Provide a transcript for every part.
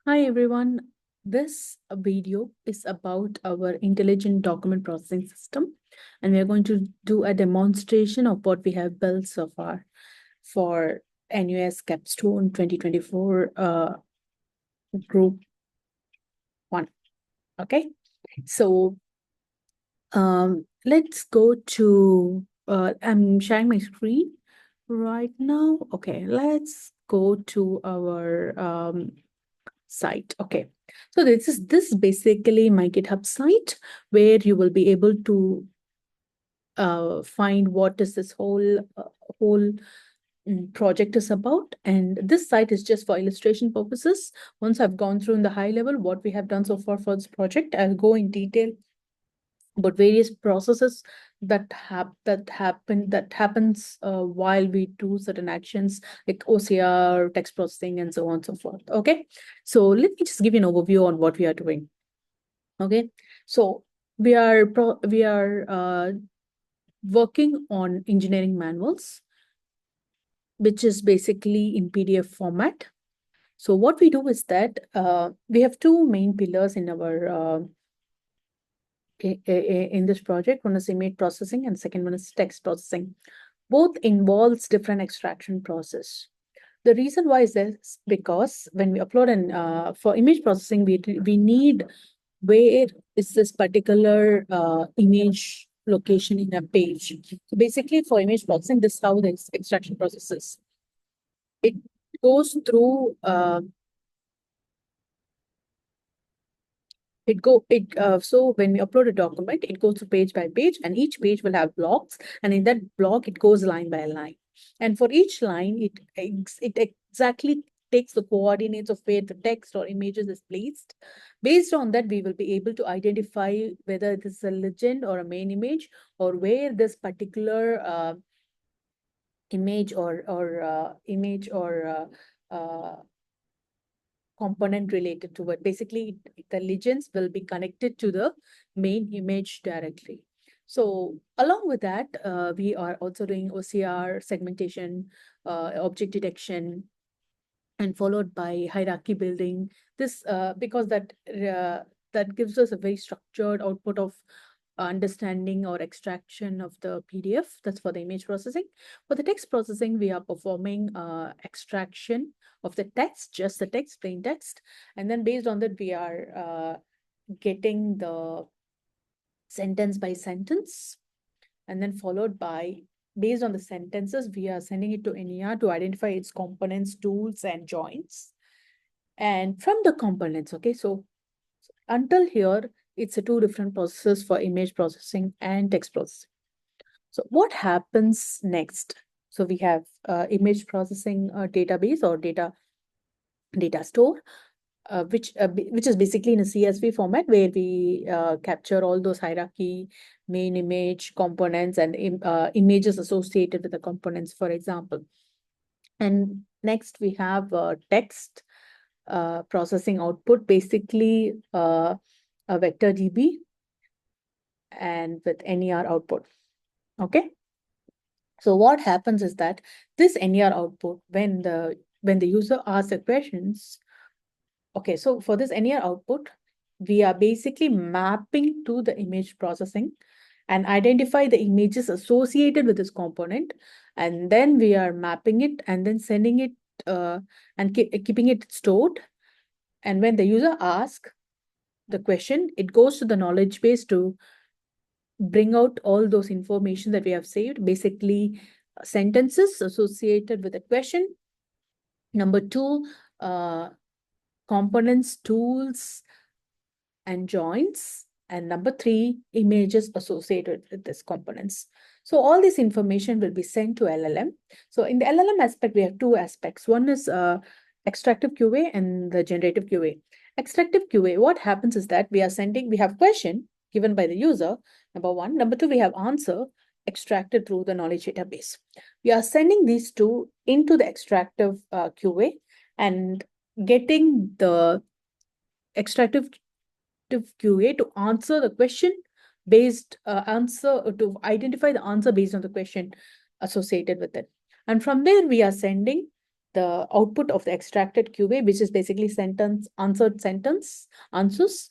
Hi everyone. This video is about our intelligent document processing system, and we are going to do a demonstration of what we have built so far for NUS CAPSTONE 2024 Group 1. Okay, so let's go to, I'm sharing my screen right now. Okay, let's go to our site. Okay, so this is basically my GitHub site where you will be able to find what is this whole project is about. And this site is just for illustration purposes. Once I've gone through in the high level what we have done so far for this project, I'll go in detail about various processes that happens while we do certain actions like OCR, text processing, and so on and so forth. Okay, so let me just give you an overview on what we are doing. Okay, so we are working on engineering manuals, which is basically in PDF format. So what we do is that we have two main pillars in our in this project. One is image processing and second one is text processing. Both involves different extraction process. The reason why is this because when we upload an for image processing, we need where is this particular image location in a page. So basically for image processing, this is how the extraction process is. It goes through so when we upload a document, it goes through page by page, and each page will have blocks, and in that block it goes line by line. And for each line, it exactly takes the coordinates of where the text or images is placed. Based on that, we will be able to identify whether it is a legend or a main image, or where this particular image or component related to it. Basically, the legends will be connected to the main image directly. So along with that, we are also doing OCR, segmentation, object detection, and followed by hierarchy building. This because that gives us a very structured output of understanding or extraction of the PDF. That's for the image processing. For the text processing, we are performing extraction of the text, just the text, plain text. And then based on that, we are getting the sentence by sentence, and then followed by, based on the sentences, we are sending it to NER to identify its components, tools, and joins. And from the components, okay, so until here, it's a two different processes for image processing and text processing. So what happens next? So we have image processing database or data store, which is basically in a CSV format where we capture all those hierarchy, main image, components, and images associated with the components, for example. And next we have text processing output, basically a vector DB and with NER output. Okay. So what happens is that this NER output, when the user asks the questions, okay, so for this NER output, we are basically mapping to the image processing and identify the images associated with this component. And then we are mapping it and then sending it and keeping it stored. And when the user asks the question, it goes to the knowledge base to bring out all those information that we have saved, basically sentences associated with the question. Number two, components, tools, and joins. And number three, images associated with these components. So all this information will be sent to LLM. So in the LLM aspect, we have two aspects. One is extractive QA and the generative QA. Extractive QA, what happens is that we have question given by the user, number one. Number two, we have answer extracted through the knowledge database. We are sending these two into the extractive QA and getting the extractive QA to answer the question to identify the answer based on the question associated with it. And from there, we are sending the output of the extracted QA, which is basically answered answers.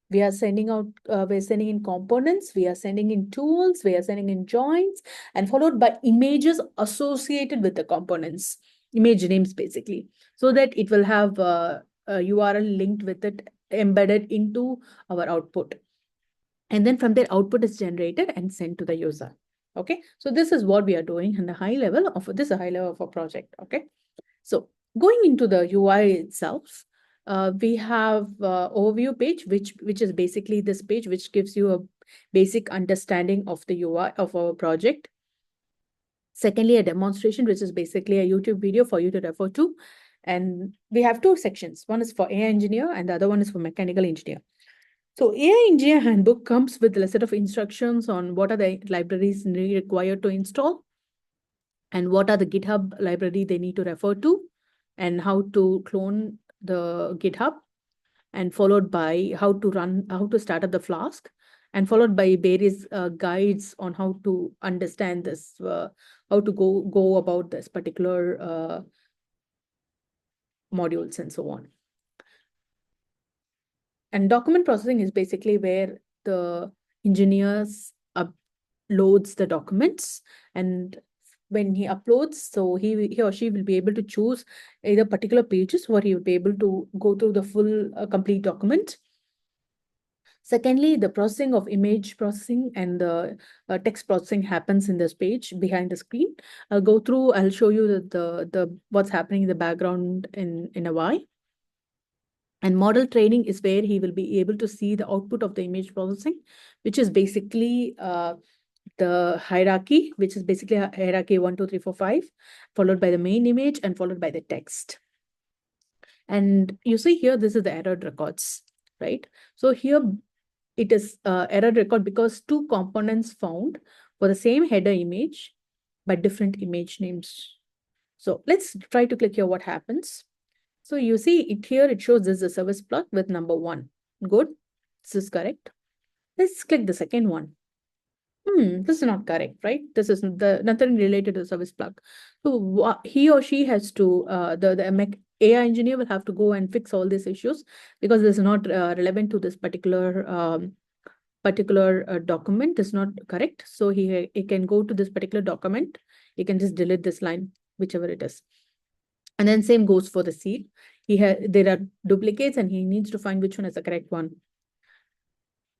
We are sending out, we're sending in components, we are sending in tools, we are sending in joins, and followed by images associated with the components, image names basically, so that it will have a URL linked with it, embedded into our output. And then from there, output is generated and sent to the user. Okay, so this is what we are doing in the high level of this, a high level of a project. Okay, so going into the UI itself, we have overview page, which is basically this page, which gives you a basic understanding of the UI of our project. Secondly, a demonstration, which is basically a YouTube video for you to refer to. And we have two sections. One is for AI engineer and the other one is for mechanical engineer. So AI engineer handbook comes with a set of instructions on what are the libraries required to install and what are the GitHub library they need to refer to and how to clone the GitHub, and followed by how to start up the Flask, and followed by various guides on how to understand this, how to go about this particular modules and so on. And document processing is basically where the engineers uploads the documents, and when he uploads, so he or she will be able to choose either particular pages or he will be able to go through the full complete document. Secondly, the processing of image processing and the text processing happens in this page behind the screen. I'll go through, I'll show you the what's happening in the background in a while. And model training is where he will be able to see the output of the image processing, which is basically the hierarchy, which is basically a hierarchy 1, 2, 3, 4, 5, followed by the main image and followed by the text. And you see here, this is the error records, right? So here it is error record because two components found for the same header image but different image names. So let's try to click here what happens. So you see it here, it shows this is a service plug with number 1. Good, this is correct. Let's click the second one. This is not correct, right? This is nothing related to the service plug. So he or she has to, the AI engineer will have to go and fix all these issues because this is not relevant to this particular document. Is not correct. So he can go to this particular document. He can just delete this line, whichever it is. And then same goes for the seal. There are duplicates and he needs to find which one is the correct one.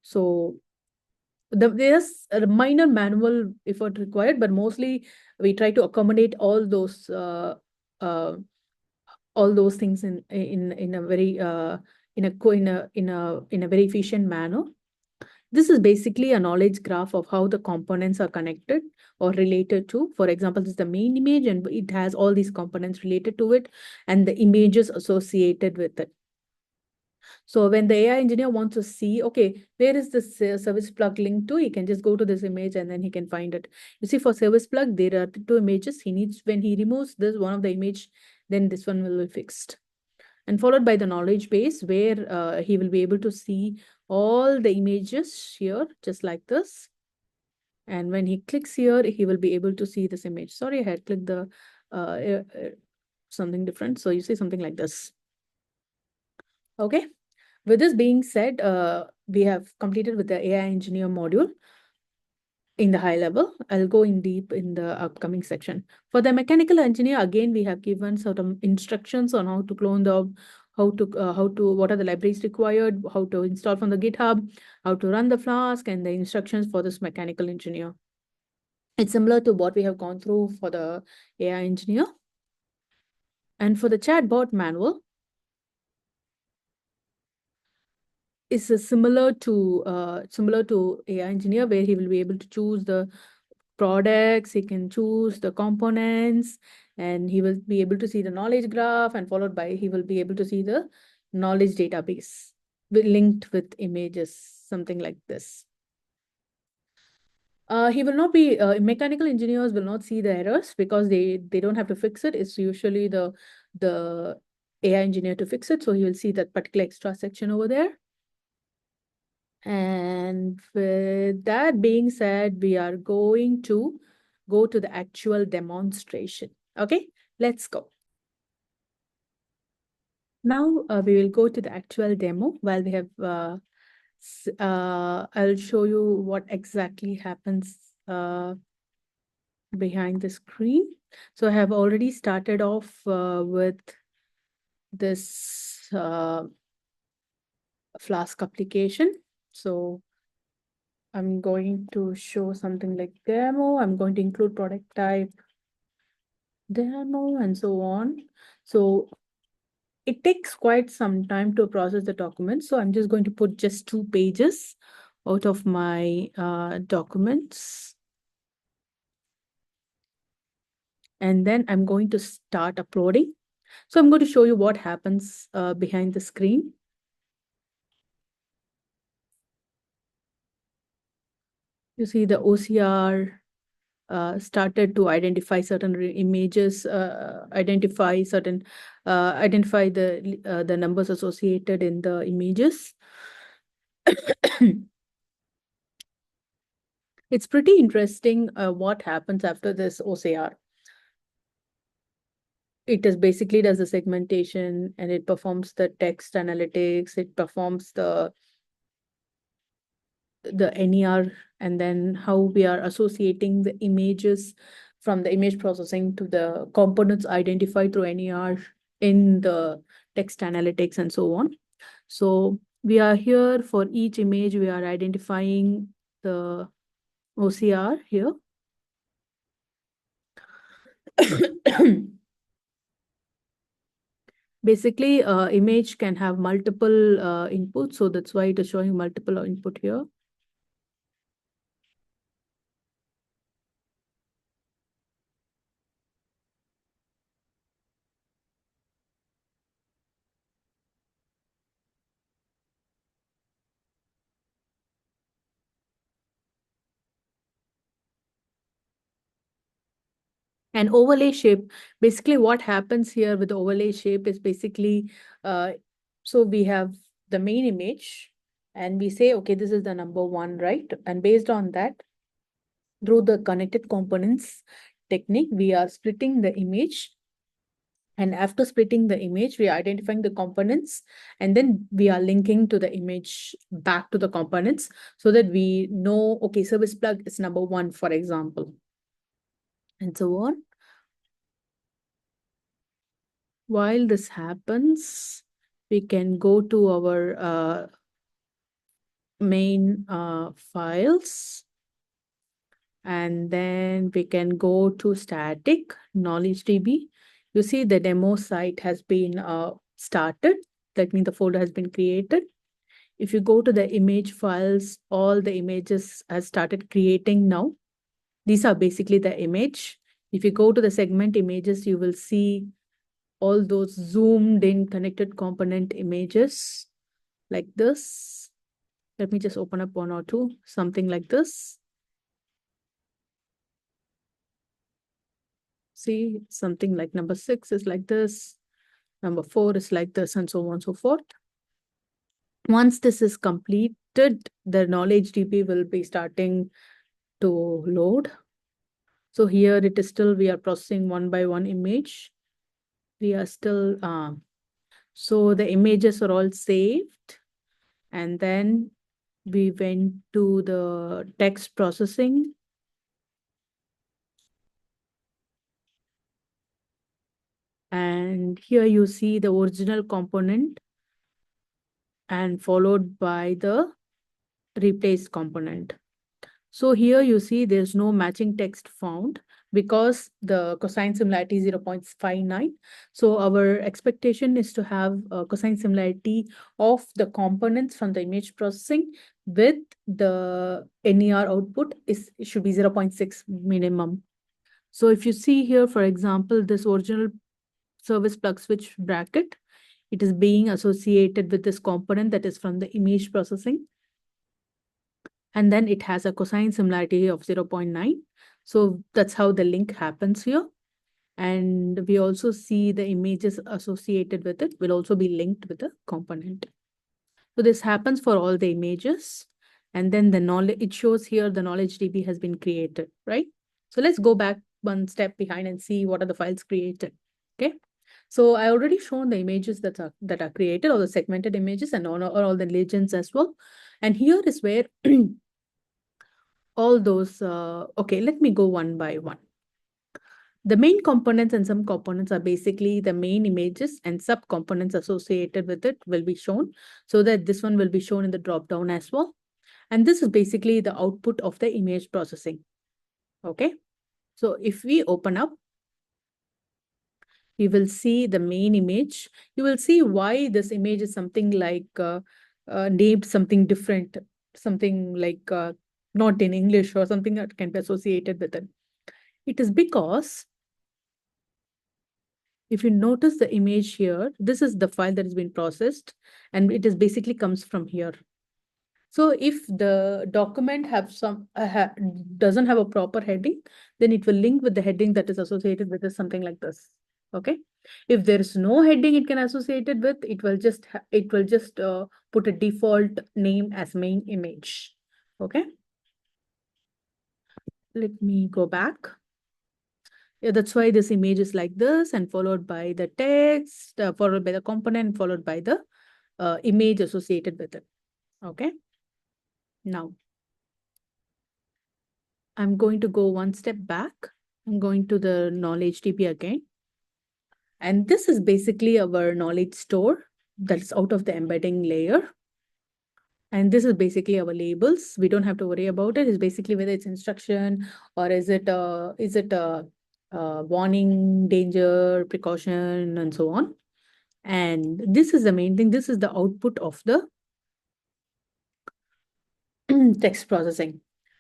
So there's a minor manual effort required, but mostly we try to accommodate all those things in a very in a very efficient manner. This is basically a knowledge graph of how the components are connected or related to. For example, this is the main image and it has all these components related to it and the images associated with it. So when the AI engineer wants to see, okay, where is this service plug linked to? He can just go to this image and then he can find it. You see, for service plug, there are two images. When he removes this one of the image, then this one will be fixed. And followed by the knowledge base where he will be able to see all the images here, just like this. And when he clicks here, he will be able to see this image. Sorry, I had clicked the something different. So you see something like this. Okay. With this being said, we have completed with the AI engineer module in the high level. I'll go in deep in the upcoming section. For the mechanical engineer, again, we have given certain instructions on how to clone what are the libraries required, how to install from the GitHub, how to run the Flask, and the instructions for this mechanical engineer. It's similar to what we have gone through for the AI engineer. And for the chatbot manual, is similar to AI engineer, where he will be able to choose the products, he can choose the components, and he will be able to see the knowledge graph, and followed by he will be able to see the knowledge database linked with images, something like this. He will not be mechanical engineers will not see the errors because they don't have to fix it. It's usually the AI engineer to fix it. So he will see that particular extra section over there. And with that being said, we are going to go to the actual demonstration. Okay, let's go. Now we will go to the actual demo while we have, I'll show you what exactly happens behind the screen. So I have already started off with this Flask application. So I'm going to show something like demo. I'm going to include product type, demo, and so on. So it takes quite some time to process the document. So I'm just going to put just 2 pages out of my documents. And then I'm going to start uploading. So I'm going to show you what happens behind the screen. You see the OCR started to identify certain images, identify the numbers associated in the images. It's pretty interesting what happens after this OCR. It is basically does the segmentation and it performs the text analytics, it performs the NER, and then how we are associating the images from the image processing to the components identified through NER in the text analytics and so on. So we are here for each image, we are identifying the OCR here. Basically, image can have multiple inputs, so that's why it is showing multiple input here. And overlay shape, basically what happens here with the overlay shape is basically, so we have the main image and we say, okay, this is the number 1, right? And based on that, through the connected components technique, we are splitting the image. And after splitting the image, we are identifying the components, and then we are linking to the image back to the components so that we know, okay, service plug is number 1, for example, and so on. While this happens, we can go to our main files, and then we can go to static knowledge DB. You see the demo site has been started. That means the folder has been created. If you go to the image files, all the images have started creating now. These are basically the image. If you go to the segment images, you will see all those zoomed in connected component images like this. Let me just open up 1 or 2, something like this. See, something like number 6 is like this, number 4 is like this, and so on and so forth. Once this is completed, the knowledge DB will be starting to load. So here it is still, we are processing 1 by 1 image. We are still, so the images are all saved. And then we went to the text processing. And here you see the original component and followed by the replaced component. So here you see there's no matching text found because the cosine similarity is 0.59. So our expectation is to have a cosine similarity of the components from the image processing with the NER output should be 0.6 minimum. So if you see here, for example, this original service plug switch bracket, it is being associated with this component that is from the image processing. And then it has a cosine similarity of 0.9. So that's how the link happens here. And we also see the images associated with it will also be linked with the component. So this happens for all the images. And then the knowledge, it shows here the knowledge DB has been created, right? So let's go back 1 step behind and see what are the files created. Okay. So I already shown the images that are created, or the segmented images, and all the legends as well. And here is where all those, okay, let me go one by one. The main components and some components are basically the main images, and sub-components associated with it will be shown, so that this one will be shown in the drop down as well. And this is basically the output of the image processing. Okay. So if we open up, you will see the main image. You will see why this image is something like named something different, something like not in English, or something that can be associated with it. It is because if you notice the image here, this is the file that has been processed, and it is basically comes from here. So if the document have doesn't have a proper heading, then it will link with the heading that is associated with something like this. Okay. If there is no heading it can associate it with, it will just put a default name as main image. Okay. Let me go back. Yeah, that's why this image is like this, and followed by the text, followed by the component, followed by the image associated with it. Okay. Now, I'm going to go one step back. I'm going to the knowledge DB again. And this is basically our knowledge store that's out of the embedding layer. And this is basically our labels. We don't have to worry about it. It's basically whether it's instruction, or is it a warning, danger, precaution, and so on. And this is the main thing. This is the output of the text processing.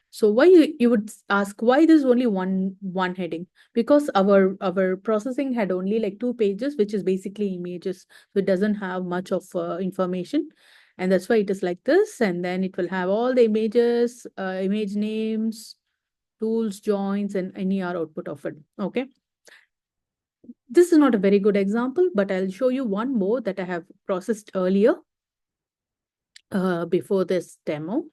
So why you would ask why there's only one heading? Because our processing had only like 2 pages, which is basically images. So it doesn't have much of information. And that's why it is like this. And then it will have all the images, image names, tools, joins, and any output of it. Okay. This is not a very good example, but I'll show you one more that I have processed earlier before this demo,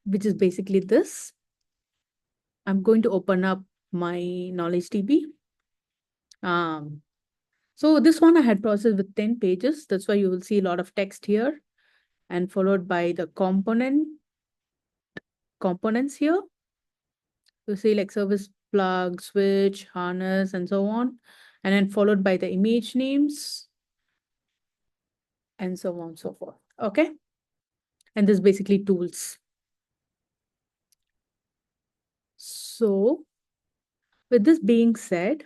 which is basically this. I'm going to open up my knowledge DB. So this one I had processed with 10 pages. That's why you will see a lot of text here, and followed by the components here. You see like service plug, switch, harness, and so on. And then followed by the image names, and so on and so forth. Okay. And this is basically tools. So with this being said,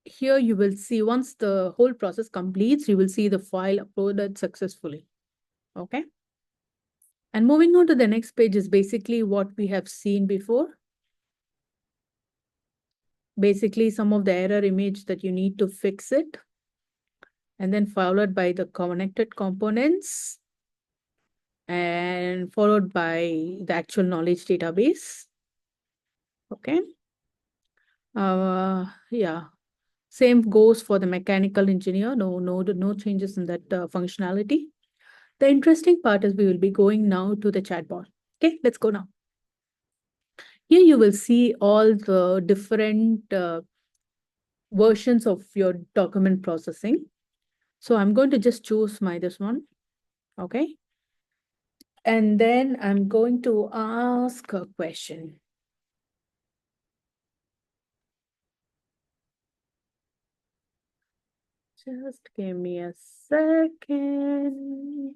here you will see once the whole process completes, you will see the file uploaded successfully. Okay. And moving on to the next page is basically what we have seen before. Basically some of the error image that you need to fix it. And then followed by the connected components, and followed by the actual knowledge database. Okay. Yeah. Same goes for the mechanical engineer. No changes in that functionality. The interesting part is we will be going now to the chatbot. Okay, let's go now. Here you will see all the different versions of your document processing. So I'm going to just choose this one. Okay. And then I'm going to ask a question. Just give me a second.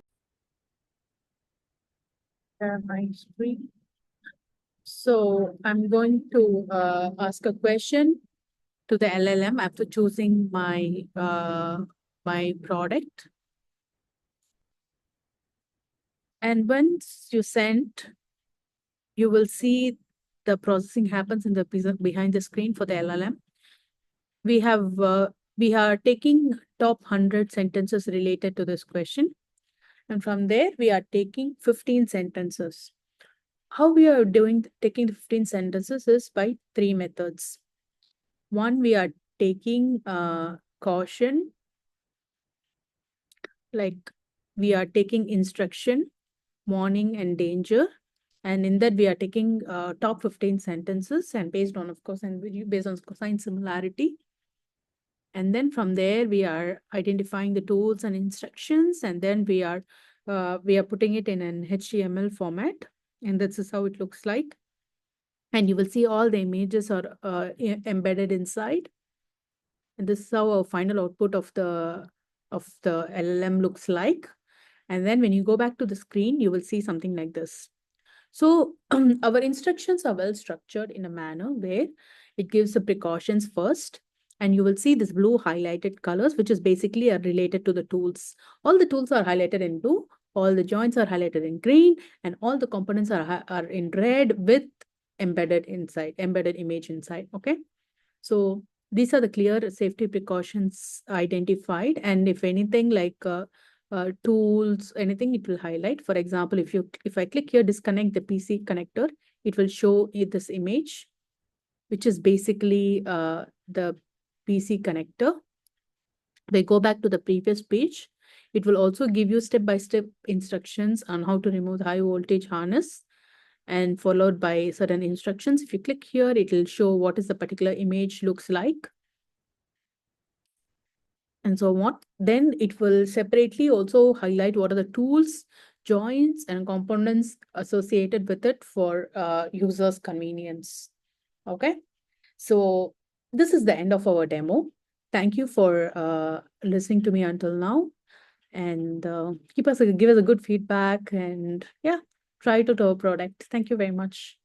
Share my screen. So I'm going to ask a question to the LLM after choosing my product. And once you send, you will see the processing happens in the behind the screen for the LLM. We are taking top 100 sentences related to this question. And from there, we are taking 15 sentences. How we are taking 15 sentences is by 3 methods. One, we are taking caution, like we are taking instruction, warning, and danger. And in that, we are taking top 15 sentences and based on, of course, and based on cosine similarity. And then from there, we are identifying the tools and instructions, and then we are putting it in an HTML format, and this is how it looks like. And you will see all the images are embedded inside. And this is how our final output of the LLM looks like. And then when you go back to the screen, you will see something like this. So our instructions are well structured in a manner where it gives the precautions first. And you will see this blue highlighted colors, which is basically are related to the tools. All the tools are highlighted in blue, all the joints are highlighted in green, and all the components are in red with embedded image inside. Okay. So these are the clear safety precautions identified. And if anything like tools, anything, it will highlight. For example, if I click here, disconnect the PC connector, it will show this image, which is basically the PC connector. They go back to the previous page. It will also give you step-by-step instructions on how to remove the high voltage harness and followed by certain instructions. If you click here, it will show what is the particular image looks like and so on. Then it will separately also highlight what are the tools, joints, and components associated with it for users' convenience. Okay, so this is the end of our demo. Thank you for listening to me until now, and give us a good feedback, and yeah, try it out our product. Thank you very much.